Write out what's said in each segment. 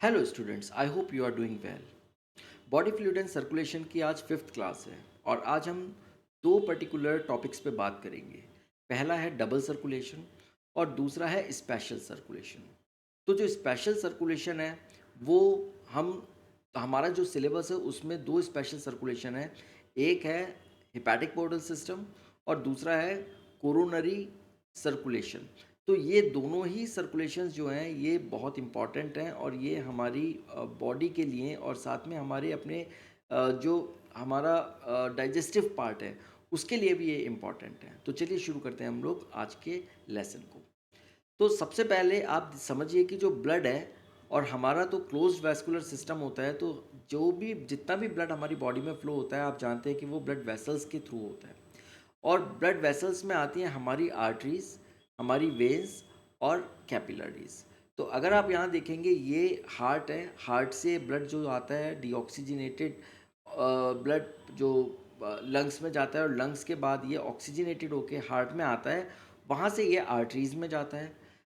Hello students, I hope you are doing well. Body fluid and circulation की आज fifth class है और आज हम दो पर्टिकुलर टॉपिक्स पे बात करेंगे। पहला है डबल सर्कुलेशन और दूसरा है स्पेशल सर्कुलेशन। तो जो स्पेशल सर्कुलेशन है वो हम हमारा जो सिलेबस है उसमें दो स्पेशल सर्कुलेशन है। एक है हेपेटिक पोर्टल सिस्टम और दूसरा है कोरोनरी सर्कुलेशन। तो ये दोनों ही सर्कुलेशंस जो हैं ये बहुत इम्पॉर्टेंट हैं और ये हमारी बॉडी के लिए और साथ में हमारे अपने जो हमारा डाइजेस्टिव पार्ट है उसके लिए भी ये इम्पॉर्टेंट है। तो चलिए शुरू करते हैं हम लोग आज के लेसन को। तो सबसे पहले आप समझिए कि जो ब्लड है और हमारा तो क्लोज्ड वैस्कुलर सिस्टम होता है, तो जो भी जितना भी ब्लड हमारी बॉडी में फ्लो होता है आप जानते हैं कि वो ब्लड वेसल्स के थ्रू होता है। और ब्लड वेसल्स में आती हैं हमारी आर्टरीज, हमारी वेन्स और कैपिलरीज। तो अगर आप यहाँ देखेंगे ये हार्ट है, हार्ट से ब्लड जो आता है डीऑक्सीजनेटेड ब्लड जो लंग्स में जाता है और लंग्स के बाद ये ऑक्सीजनेटेड होके हार्ट में आता है, वहाँ से ये आर्टरीज में जाता है।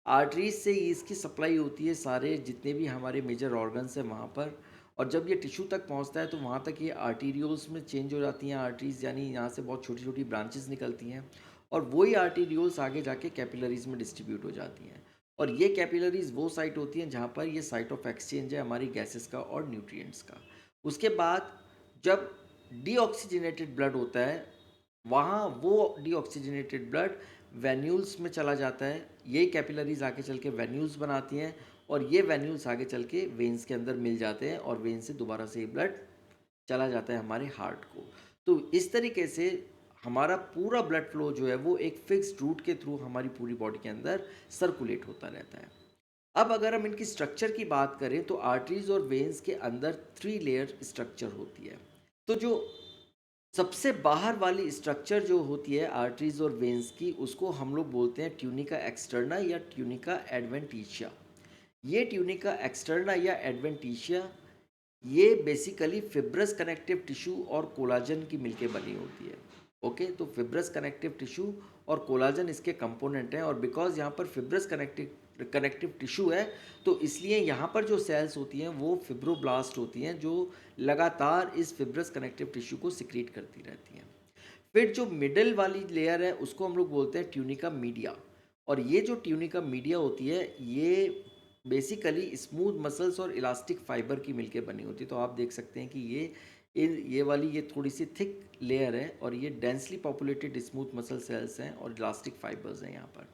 आर्टरीज से इसकी सप्लाई होती है सारे जितने भी हमारे मेजर ऑर्गन्स हैं वहाँ पर। और जब ये टिश्यू तक पहुँचता है तो वहाँ तक ये आर्टीरियोल्स में चेंज हो जाती हैं आर्टरीज, यानी यहाँ से बहुत छोटी छोटी ब्रांचेस निकलती हैं और वही आर्टीरियोल्स आगे जाके कैपिलरीज में डिस्ट्रीब्यूट हो जाती हैं। और ये कैपिलरीज वो साइट होती हैं जहाँ पर ये साइट ऑफ एक्सचेंज है हमारी गैसेस का और न्यूट्रिएंट्स का। उसके बाद जब डीऑक्सीजनेटेड ब्लड होता है, वहाँ वो डीऑक्सीजनेटेड ब्लड वेन्यूल्स में चला जाता है। ये कैपिलरीज आके चल के वेन्यूल्स बनाती हैं और ये वेन्यूल्स आगे चल के वेन्स के अंदर मिल जाते हैं और वेन से दोबारा से ये ब्लड चला जाता है हमारे हार्ट को। तो इस तरीके से हमारा पूरा ब्लड फ्लो जो है वो एक फिक्स्ड रूट के थ्रू हमारी पूरी बॉडी के अंदर सर्कुलेट होता रहता है। अब अगर हम इनकी स्ट्रक्चर की बात करें तो आर्टरीज और वेन्स के अंदर थ्री लेयर स्ट्रक्चर होती है। तो जो सबसे बाहर वाली स्ट्रक्चर जो होती है आर्टरीज और वेन्स की, उसको हम लोग बोलते हैं ट्यूनिका एक्सटर्ना या ट्यूनिका एडवेंटिशिया। ये ट्यूनिका एक्सटर्ना या एडवेंटिशिया ये बेसिकली फिब्रस कनेक्टिव टिश्यू और कोलाजन की मिलके बनी होती है। ओके, तो फिब्रस कनेक्टिव टिश्यू और कोलाजन इसके कंपोनेंट हैं और बिकॉज यहाँ पर फिब्रस कनेक्टिव टिश्यू है तो इसलिए यहाँ पर जो सेल्स होती हैं वो फिब्रोब्लास्ट होती हैं जो लगातार इस फिब्रस कनेक्टिव टिश्यू को सिक्रीट करती रहती हैं। फिर जो मिडल वाली लेयर है उसको हम लोग बोलते हैं ट्यूनिका मीडिया। और ये जो ट्यूनिका मीडिया होती है ये बेसिकली स्मूथ मसल्स और इलास्टिक फाइबर की मिलके बनी होती है। तो आप देख सकते हैं कि ये वाली ये थोड़ी सी थिक लेयर है और ये densely populated smooth muscle cells हैं और इलास्टिक फाइबर्स हैं यहाँ पर।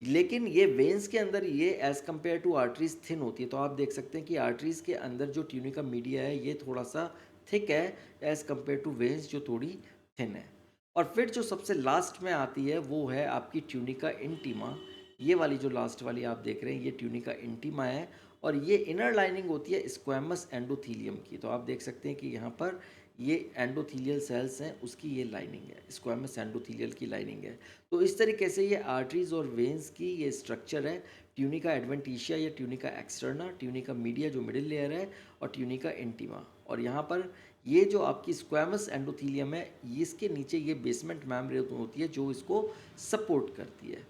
लेकिन ये वेन्स के अंदर ये as compare to arteries thin होती है। तो आप देख सकते हैं कि आर्टरीज के अंदर जो ट्यूनिका मीडिया है ये थोड़ा सा थिक है एज़ कम्पेयर टू वेन्स जो थोड़ी थिन है। और फिर जो सबसे लास्ट में आती है वो है आपकी ट्यूनिका इंटीमा। ये वाली जो लास्ट वाली आप देख रहे हैं ये ट्यूनिका इंटीमा है और ये इनर लाइनिंग होती है स्क्वैमस एंडोथीलियम की। तो आप देख सकते हैं कि यहाँ पर ये एंडोथीलियल सेल्स हैं उसकी ये लाइनिंग है, स्क्वैमस एंडोथीलियल की लाइनिंग है। तो इस तरीके से ये आर्टरीज और वेन्स की ये स्ट्रक्चर है ट्यूनिका एडवेंटिशिया या ट्यूनिका एक्सटर्ना, ट्यूनिका मीडिया जो मिडिल लेयर है और ट्यूनिका इंटीमा। और यहाँ पर ये जो आपकी स्क्वैमस एंडोथीलियम है इसके नीचे ये बेसमेंट मेम्ब्रेन होती है जो इसको सपोर्ट करती है।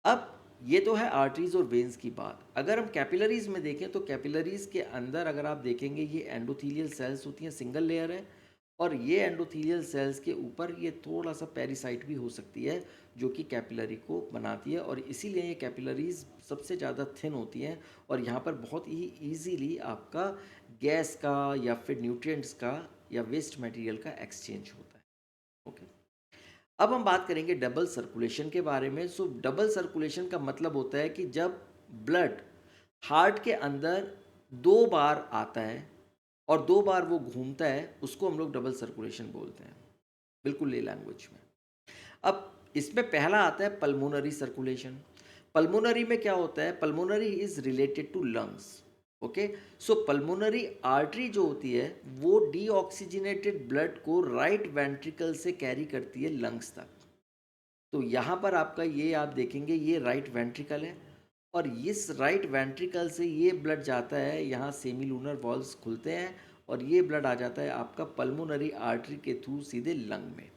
अब ये तो है आर्टरीज और वेन्स की बात। अगर हम कैपिलरीज में देखें तो कैपिलरीज के अंदर अगर आप देखेंगे ये एंडोथीलियल सेल्स होती हैं, सिंगल लेयर है। और ये एंडोथीलियल सेल्स के ऊपर ये थोड़ा सा पेरिसाइट भी हो सकती है जो कि कैपिलरी को बनाती है और इसीलिए ये कैपिलरीज सबसे ज़्यादा थिन होती हैं और यहाँ पर बहुत ही ईजीली आपका गैस का या फिर न्यूट्रिएंट्स का या वेस्ट मटेरियल का एक्सचेंज होता है। ओके, अब हम बात करेंगे डबल सर्कुलेशन के बारे में। सो डबल सर्कुलेशन का मतलब होता है कि जब ब्लड हार्ट के अंदर दो बार आता है और दो बार वो घूमता है उसको हम लोग डबल सर्कुलेशन बोलते हैं, बिल्कुल ले लैंग्वेज में। अब इसमें पहला आता है पल्मोनरी सर्कुलेशन। पल्मोनरी में क्या होता है, pulmonary is related to lungs. Okay, so pulmonary artery जो होती है वो डीऑक्सीजनेटेड ब्लड को राइट वेंट्रिकल से कैरी करती है लंग्स तक। तो यहाँ पर आपका ये आप देखेंगे ये राइट वेंट्रिकल है और इस राइट वेंट्रिकल से ये ब्लड जाता है, यहाँ सेमीलूनर वॉल्स खुलते हैं और ये ब्लड आ जाता है आपका पल्मोनरी आर्टरी के थ्रू सीधे लंग में।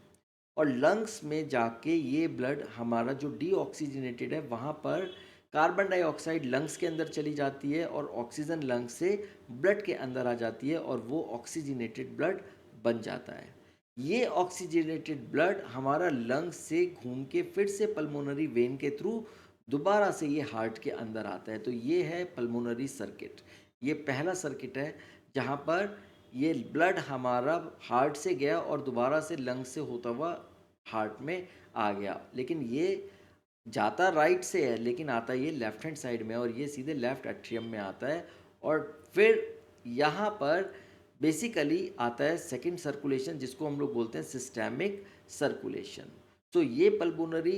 और लंग्स में जाके ये ब्लड हमारा जो डीऑक्सीजनेटेड है वहाँ पर कार्बन डाइऑक्साइड लंग्स के अंदर चली जाती है और ऑक्सीजन लंग्स से ब्लड के अंदर आ जाती है और वो ऑक्सीजनेटेड ब्लड बन जाता है। ये ऑक्सीजनेटेड ब्लड हमारा लंग्स से घूम के फिर से पल्मोनरी वेन के थ्रू दोबारा से ये हार्ट के अंदर आता है। तो ये है पल्मोनरी सर्किट। ये पहला सर्किट है जहाँ पर ये ब्लड हमारा हार्ट से गया और दोबारा से लंग्स से होता हुआ हार्ट में आ गया। लेकिन ये जाता राइट से है लेकिन आता ये लेफ्ट हैंड साइड में और ये सीधे लेफ्ट एट्रियम में आता है। और फिर यहाँ पर बेसिकली आता है सेकंड सर्कुलेशन जिसको हम लोग बोलते हैं सिस्टेमिक सर्कुलेशन। तो ये पल्मोनरी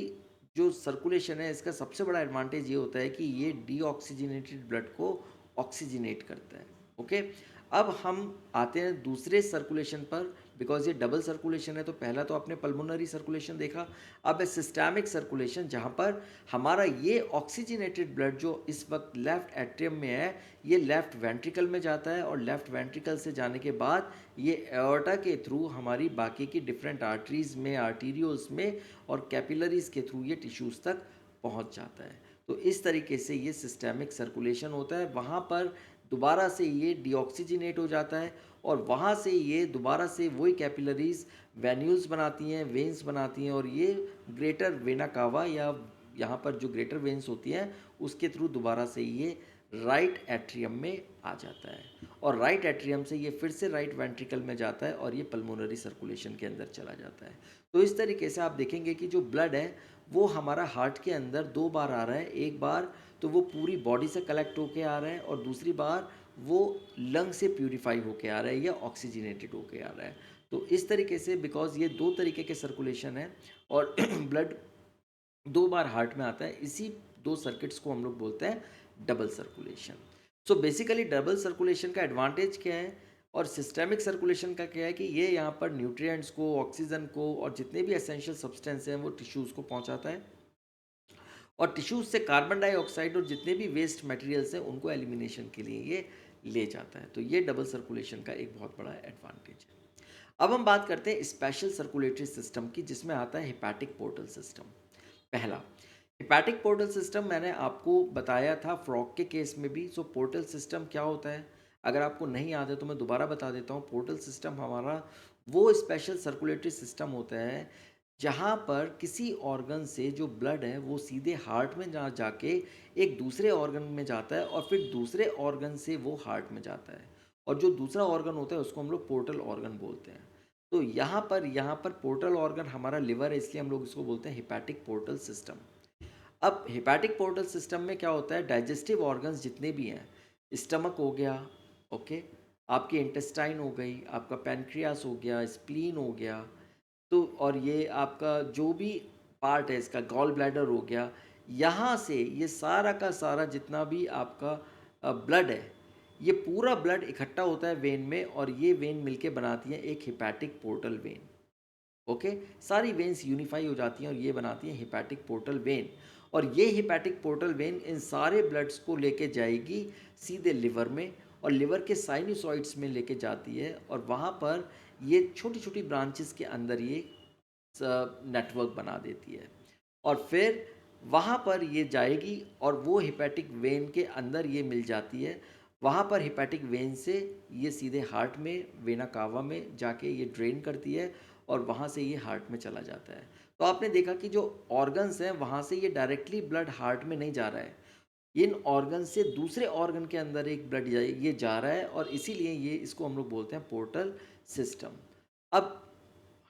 जो सर्कुलेशन है इसका सबसे बड़ा एडवांटेज ये होता है कि ये डीऑक्सीजनेटेड ब्लड को ऑक्सीजनेट करता है। ओके, अब हम आते हैं दूसरे सर्कुलेशन पर। बिकॉज ये डबल सर्कुलेशन है तो पहला तो आपने पल्मोनरी सर्कुलेशन देखा, अब है सिस्टेमिक सर्कुलेशन जहाँ पर हमारा ये ऑक्सीजनेटेड ब्लड जो इस वक्त लेफ्ट एट्रियम में है ये लेफ्ट वेंट्रिकल में जाता है और लेफ्ट वेंट्रिकल से जाने के बाद ये एओर्टा के थ्रू हमारी बाकी की डिफरेंट आर्टरीज में, आर्टीरियोल्स में और कैपिलरीज के थ्रू ये टिश्यूज़ तक पहुँच जाता है। तो इस तरीके से ये सिस्टेमिक सर्कुलेशन होता है। वहाँ पर दोबारा से ये डीऑक्सीजनेट हो जाता है और वहाँ से ये दोबारा से वही कैपिलरीज वेन्यूल्स बनाती हैं, वेन्स बनाती हैं और ये ग्रेटर वेना कावा या यहाँ पर जो ग्रेटर वेन्स होती हैं उसके थ्रू दोबारा से ये राइट एट्रियम में आ जाता है और राइट एट्रियम से ये फिर से राइट वेंट्रिकल में जाता है और ये पल्मोनरी सर्कुलेशन के अंदर चला जाता है। तो इस तरीके से आप देखेंगे कि जो ब्लड है वो हमारा हार्ट के अंदर दो बार आ रहा है। एक बार तो वो पूरी बॉडी से कलेक्ट होके आ रहा है और दूसरी बार वो लंग से प्यूरिफाई होके आ रहा है या ऑक्सीजनेटेड होके आ रहा है। तो इस तरीके से बिकॉज ये दो तरीके के सर्कुलेशन है और ब्लड दो बार हार्ट में आता है, इसी दो सर्किट्स को हम लोग बोलते हैं double circulation. So basically double circulation का एडवांटेज क्या है और सिस्टेमिक सर्कुलेशन का क्या है कि ये यहाँ पर न्यूट्रिएंट्स को, ऑक्सीजन को और जितने भी एसेंशियल सब्सटेंस हैं वो टिश्यूज़ को पहुँचाता है और टिश्यूज से कार्बन डाइऑक्साइड और जितने भी वेस्ट मटेरियल्स हैं उनको एलिमिनेशन के लिए ये ले जाता है। तो ये डबल सर्कुलेशन का एक बहुत बड़ा एडवांटेज है। अब हम बात करते हैं स्पेशल सर्कुलेटरी सिस्टम की जिसमें आता है हिपैटिक पोर्टल सिस्टम। पहला हिपैटिक पोर्टल सिस्टम मैंने आपको बताया था फ्रॉग के केस में भी। सो पोर्टल सिस्टम क्या होता है अगर आपको नहीं याद है तो मैं दोबारा बता देता हूँ। पोर्टल सिस्टम हमारा वो स्पेशल सर्कुलेटरी सिस्टम होता है जहाँ पर किसी ऑर्गन से जो ब्लड है वो सीधे हार्ट में जा जाके एक दूसरे ऑर्गन में जाता है और फिर दूसरे ऑर्गन से वो हार्ट में जाता है और जो दूसरा ऑर्गन होता है उसको हम लोग पोर्टल ऑर्गन बोलते हैं। तो यहाँ पर पोर्टल ऑर्गन हमारा लिवर है इसलिए हम लोग इसको बोलते हैं हिपैटिक पोर्टल सिस्टम। अब हिपैटिक पोर्टल सिस्टम में क्या होता है, डाइजेस्टिव ऑर्गन्स जितने भी हैं, स्टमक हो गया, ओके, आपकी इंटेस्टाइन हो गई, आपका पैनक्रियास हो गया, स्प्लीन हो गया, तो और ये आपका जो भी पार्ट है इसका गॉल ब्लैडर हो गया, यहाँ से ये सारा का सारा जितना भी आपका ब्लड है ये पूरा ब्लड इकट्ठा होता है वेन में और ये वेन मिलके बनाती है एक हिपैटिक पोर्टल वेन। ओके, सारी वेन्स यूनिफाई हो जाती हैं और ये बनाती हैं हिपैटिक पोर्टल वेन और ये हिपैटिक पोर्टल वेन इन सारे ब्लड्स को लेके जाएगी सीधे लिवर में और लिवर के साइनोसॉइड्स में लेके जाती है और वहाँ पर ये छोटी छोटी ब्रांचेस के अंदर ये नेटवर्क बना देती है और फिर वहाँ पर ये जाएगी और वो हिपैटिक वेन के अंदर ये मिल जाती है। वहाँ पर हिपैटिक वेन से ये सीधे हार्ट में वेना कावा में जाके ये ड्रेन करती है और वहाँ से ये हार्ट में चला जाता है। तो आपने देखा कि जो ऑर्गन्स हैं वहाँ से ये डायरेक्टली ब्लड हार्ट में नहीं जा रहा है, इन ऑर्गन से दूसरे ऑर्गन के अंदर एक ब्लड ये जा रहा है और इसीलिए ये इसको हम लोग बोलते हैं पोर्टल सिस्टम। अब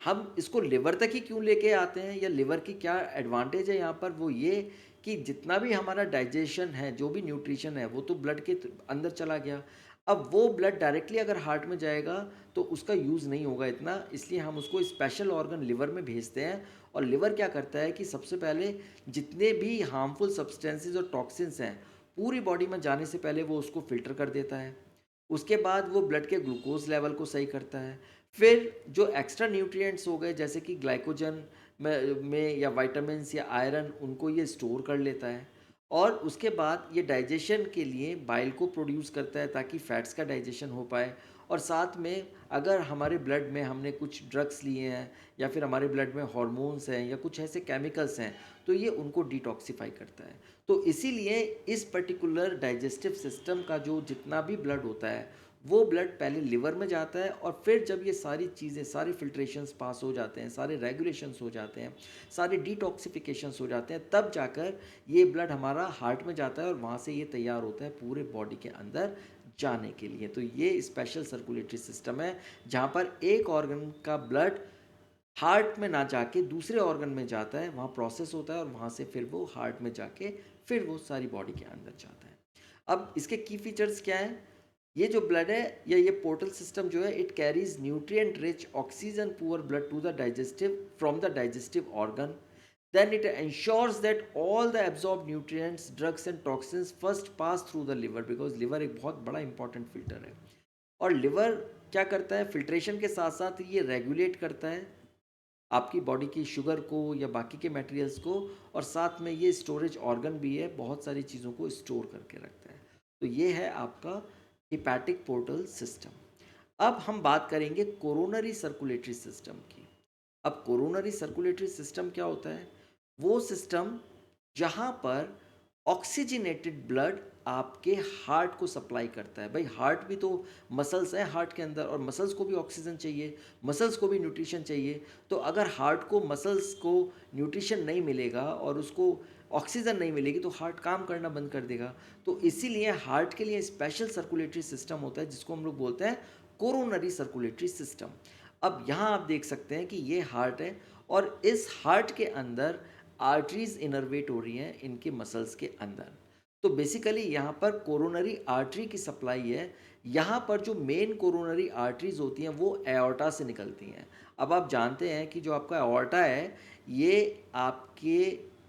हम इसको लिवर तक ही क्यों लेके आते हैं या लिवर की क्या एडवांटेज है यहाँ पर, वो ये कि जितना भी हमारा डाइजेशन है, जो भी न्यूट्रिशन है वो तो ब्लड के अंदर चला गया। अब वो ब्लड डायरेक्टली अगर हार्ट में जाएगा तो उसका यूज़ नहीं होगा इतना, इसलिए हम उसको स्पेशल ऑर्गन लिवर में भेजते हैं और लिवर क्या करता है कि सबसे पहले जितने भी हार्मफुल सब्सटेंसेस और टॉक्सिन्स हैं पूरी बॉडी में जाने से पहले वो उसको फिल्टर कर देता है। उसके बाद वो ब्लड के ग्लूकोज लेवल को सही करता है। फिर जो एक्स्ट्रा न्यूट्रिएंट्स हो गए जैसे कि ग्लाइकोजन में या विटामिन्स या आयरन, उनको ये स्टोर कर लेता है और उसके बाद ये डाइजेशन के लिए बाइल को प्रोड्यूस करता है ताकि फैट्स का डाइजेशन हो पाए। और साथ में अगर हमारे ब्लड में हमने कुछ ड्रग्स लिए हैं या फिर हमारे ब्लड में हार्मोन्स हैं या कुछ ऐसे केमिकल्स हैं तो ये उनको डिटॉक्सिफाई करता है। तो इसीलिए इस पर्टिकुलर डाइजेस्टिव सिस्टम का जो जितना भी ब्लड होता है वो ब्लड पहले लिवर में जाता है, और फिर जब ये सारी चीज़ें, सारे फिल्ट्रेशंस पास हो जाते हैं, सारे रेगुलेशंस हो जाते हैं, सारे डिटॉक्सिफिकेशंस हो जाते हैं, तब जाकर ये ब्लड हमारा हार्ट में जाता है और वहाँ से ये तैयार होता है पूरे बॉडी के अंदर जाने के लिए। तो ये स्पेशल सर्कुलेटरी सिस्टम है जहाँ पर एक ऑर्गन का ब्लड हार्ट में ना जाके दूसरे ऑर्गन में जाता है, वहाँ प्रोसेस होता है और वहाँ से फिर वो हार्ट में जाके फिर वो सारी बॉडी के अंदर जाता है। अब इसके की फीचर्स क्या हैं? ये जो ब्लड है या ये पोर्टल सिस्टम जो है, it carries nutrient rich oxygen poor blood to the digestive from the digestive organ, then it ensures that all the absorbed nutrients, drugs and toxins first pass through the liver, because liver एक बहुत बड़ा important filter है। और liver क्या करता है? Filtration के साथ साथ ये रेगुलेट करता है आपकी बॉडी की शुगर को या बाकी के मटेरियल्स को, और साथ में ये स्टोरेज ऑर्गन भी है, बहुत सारी चीज़ों को स्टोर करके रखता है। तो ये है आपका हिपैटिक पोर्टल सिस्टम। अब हम बात करेंगे कोरोनरी सर्कुलेटरी सिस्टम की। अब कोरोनरी सर्कुलेटरी सिस्टम क्या होता है? वो सिस्टम जहाँ पर ऑक्सीजनेटेड ब्लड आपके हार्ट को सप्लाई करता है। भाई हार्ट भी तो मसल्स हैं हार्ट के अंदर, और मसल्स को भी ऑक्सीजन चाहिए, मसल्स को भी न्यूट्रिशन चाहिए। तो अगर हार्ट को, मसल्स को न्यूट्रिशन नहीं मिलेगा और उसको ऑक्सीजन नहीं मिलेगी तो हार्ट काम करना बंद कर देगा। तो इसीलिए हार्ट के लिए स्पेशल सर्कुलेटरी सिस्टम होता है जिसको हम लोग बोलते हैं कोरोनरी सर्कुलेटरी सिस्टम। अब यहाँ आप देख सकते हैं कि ये हार्ट है और इस हार्ट के अंदर आर्टरीज इनर्वेट हो रही हैं इनके मसल्स के अंदर। तो बेसिकली यहाँ पर कोरोनरी आर्टरी की सप्लाई है। यहाँ पर जो मेन कोरोनरी आर्टरीज होती हैं वो एओर्टा से निकलती हैं। अब आप जानते हैं कि जो आपका एओर्टा है ये आपके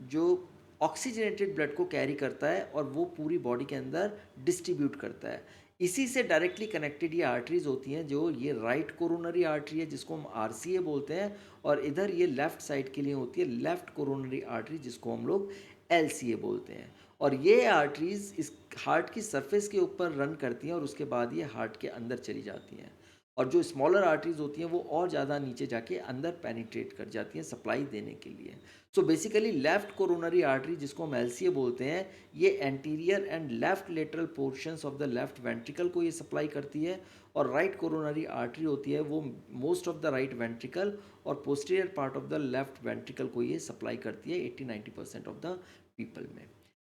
जो ऑक्सीजनेटेड ब्लड को कैरी करता है और वो पूरी बॉडी के अंदर डिस्ट्रीब्यूट करता है। इसी से डायरेक्टली कनेक्टेड ये आर्टरीज होती हैं, जो ये राइट कोरोनरी आर्टरी है जिसको हम आरसीए बोलते हैं, और इधर ये लेफ्ट साइड के लिए होती है लेफ्ट कोरोनरी आर्टरी जिसको हम लोग एलसीए बोलते हैं। और ये आर्टरीज इस हार्ट की सरफेस के ऊपर रन करती हैं और उसके बाद ये हार्ट के अंदर चली जाती हैं। और जो स्मॉलर आर्टरीज होती हैं वो और ज़्यादा नीचे जाके अंदर पेनिट्रेट कर जाती हैं सप्लाई देने के लिए। So basically left coronary artery जिसको हम एलसीए बोलते हैं, ये anterior and left lateral portions of the left ventricle को ये सप्लाई करती है, और राइट कोरोनरी आर्टरी होती है वो most of the right ventricle और posterior part of the left ventricle को ये सप्लाई करती है 80-90% ऑफ द पीपल में।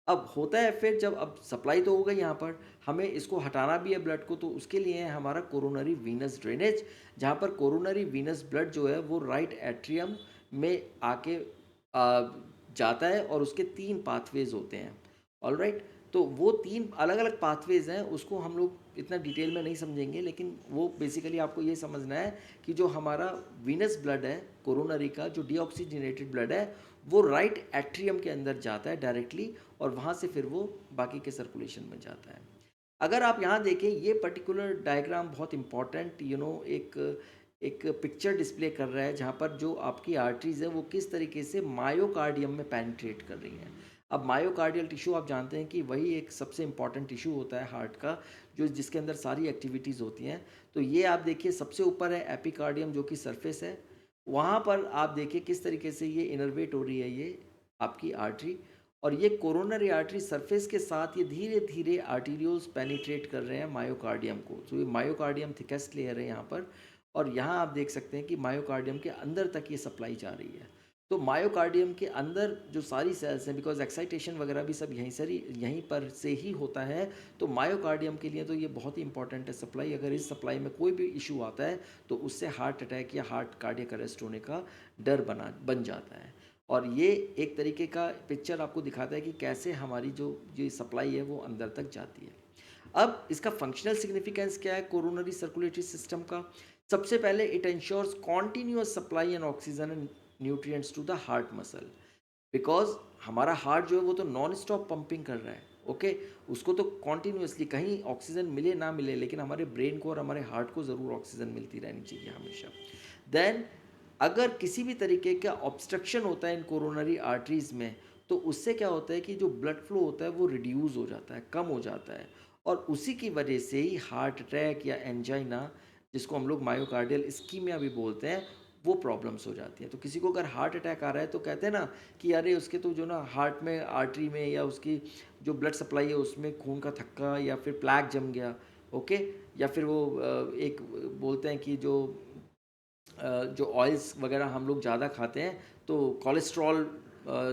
अब होता है फिर जब अब सप्लाई तो हो गई यहाँ पर, हमें इसको हटाना भी है ब्लड को, तो उसके लिए है हमारा कोरोनरी वीनस ड्रेनेज, जहाँ पर कोरोनरी वीनस ब्लड जो है वो राइट एट्रियम में आके जाता है और उसके 3 पाथवेज होते हैं। ऑलराइट, तो वो 3 अलग अलग पाथवेज हैं, उसको हम लोग इतना डिटेल में नहीं समझेंगे, लेकिन वो बेसिकली आपको ये समझना है कि जो हमारा वीनस ब्लड है कोरोनरी का, जो डीऑक्सीजनेटेड ब्लड है, वो राइट एट्रियम के अंदर जाता है डायरेक्टली, और वहाँ से फिर वो बाकी के सर्कुलेशन में जाता है। अगर आप यहाँ देखें, ये पर्टिकुलर डायग्राम बहुत इंपॉर्टेंट एक पिक्चर डिस्प्ले कर रहा है जहाँ पर जो आपकी आर्टरीज है वो किस तरीके से मायोकार्डियम में पेनिट्रेट कर रही हैं। अब मायोकार्डियल टिश्यू आप जानते हैं कि वही एक सबसे इम्पॉर्टेंट टिश्यू होता है हार्ट का, जो जिसके अंदर सारी एक्टिविटीज़ होती हैं। तो ये आप देखिए सबसे ऊपर है एपिकार्डियम जो कि सरफेस है, वहाँ पर आप देखिए किस तरीके से ये इनर्वेट हो रही है ये आपकी आर्टरी, और ये कोरोनरी आर्टरी सरफेस के साथ ये धीरे धीरे आर्टीरियोल्स पेनिट्रेट कर रहे हैं मायोकार्डियम को। तो ये मायोकार्डियम थिकेस्ट लेयर है यहाँ पर, और यहाँ आप देख सकते हैं कि मायोकार्डियम के अंदर तक ये सप्लाई जा रही है। तो मायोकार्डियम के अंदर जो सारी सेल्स हैं, बिकॉज एक्साइटेशन वगैरह भी सब यहीं पर से ही होता है, तो मायोकार्डियम के लिए तो ये बहुत ही इंपॉर्टेंट है सप्लाई। अगर इस सप्लाई में कोई भी इशू आता है तो उससे हार्ट अटैक या हार्ट कार्डियक अरेस्ट होने का डर बन जाता है। और ये एक तरीके का पिक्चर आपको दिखाता है कि कैसे हमारी जो ये सप्लाई है वो अंदर तक जाती है। अब इसका फंक्शनल सिग्निफिकेंस क्या है कोरोनरी सर्कुलेटरी सिस्टम का? सबसे पहले it ensures continuous supply and oxygen and nutrients to the heart muscle, because हमारा हार्ट जो है वो तो नॉन स्टॉप पंपिंग कर रहा है। ओके, उसको तो कॉन्टिन्यूसली कहीं ऑक्सीजन मिले ना मिले, लेकिन हमारे ब्रेन को और हमारे हार्ट को ज़रूर ऑक्सीजन मिलती रहनी चाहिए हमेशा। देन अगर किसी भी तरीके का ऑब्स्ट्रक्शन होता है इन कोरोनरी आर्टरीज़ में, तो उससे क्या होता है कि जो ब्लड फ्लो होता है वो रिड्यूस हो जाता है, कम हो जाता है, और उसी की वजह से ही हार्ट अटैक या एंजाइना, जिसको हम लोग मायोकार्डियल इस्कीमिया भी बोलते हैं, वो प्रॉब्लम्स हो जाती हैं। तो किसी को अगर हार्ट अटैक आ रहा है तो कहते हैं ना कि अरे उसके तो जो ना हार्ट में आर्टरी में या उसकी जो ब्लड सप्लाई है उसमें खून का थक्का या फिर प्लैक जम गया, ओके। या फिर वो एक बोलते हैं कि जो ऑयल्स वगैरह हम लोग ज़्यादा खाते हैं तो कोलेस्ट्रॉल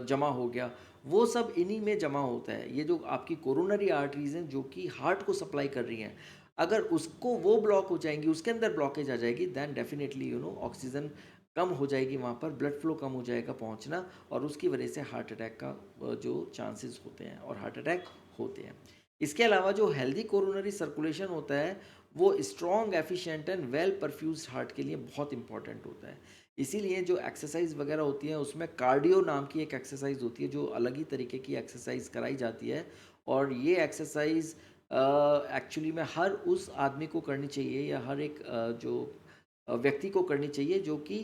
जमा हो गया, वो सब इन्हीं में जमा होता है। ये जो आपकी कोरोनरी आर्टरीज हैं जो कि हार्ट को सप्लाई कर रही हैं, अगर उसको वो ब्लॉक हो जाएंगी, उसके अंदर ब्लॉकेज आ जाएगी, दैन डेफिनेटली ऑक्सीजन कम हो जाएगी, वहाँ पर ब्लड फ्लो कम हो जाएगा पहुँचना, और उसकी वजह से हार्ट अटैक का जो चांसेस होते हैं और हार्ट अटैक होते हैं। इसके अलावा जो हेल्दी कोरोनरी सर्कुलेशन होता है वो strong efficient and well perfused heart के लिए बहुत इंपॉर्टेंट होता है। इसीलिए जो एक्सरसाइज वगैरह होती है उसमें कार्डियो नाम की एक एक्सरसाइज होती है जो अलग ही तरीके की एक्सरसाइज कराई जाती है, और ये एक्सरसाइज एक्चुअली में हर उस आदमी को करनी चाहिए या हर एक जो व्यक्ति को करनी चाहिए जो कि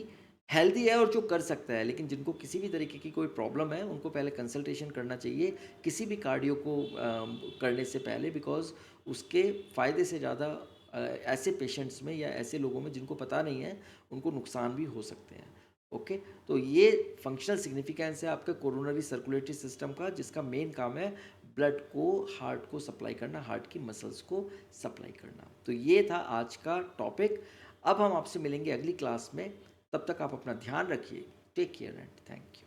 हेल्दी है और जो कर सकता है। लेकिन जिनको किसी भी तरीके की कोई प्रॉब्लम है उनको पहले कंसल्टेशन करना चाहिए किसी भी कार्डियो को करने से पहले, बिकॉज उसके फ़ायदे से ज़्यादा ऐसे पेशेंट्स में या ऐसे लोगों में जिनको पता नहीं है उनको नुकसान भी हो सकते हैं। ओके, तो ये फंक्शनल सिग्निफिकेंस है आपके कोरोनरी सर्कुलेटरी सिस्टम का, जिसका मेन काम है ब्लड को हार्ट को सप्लाई करना, हार्ट की मसल्स को सप्लाई करना। तो ये था आज का टॉपिक। अब हम आपसे मिलेंगे अगली क्लास में, तब तक आप अपना ध्यान रखिए। Take care and thank you.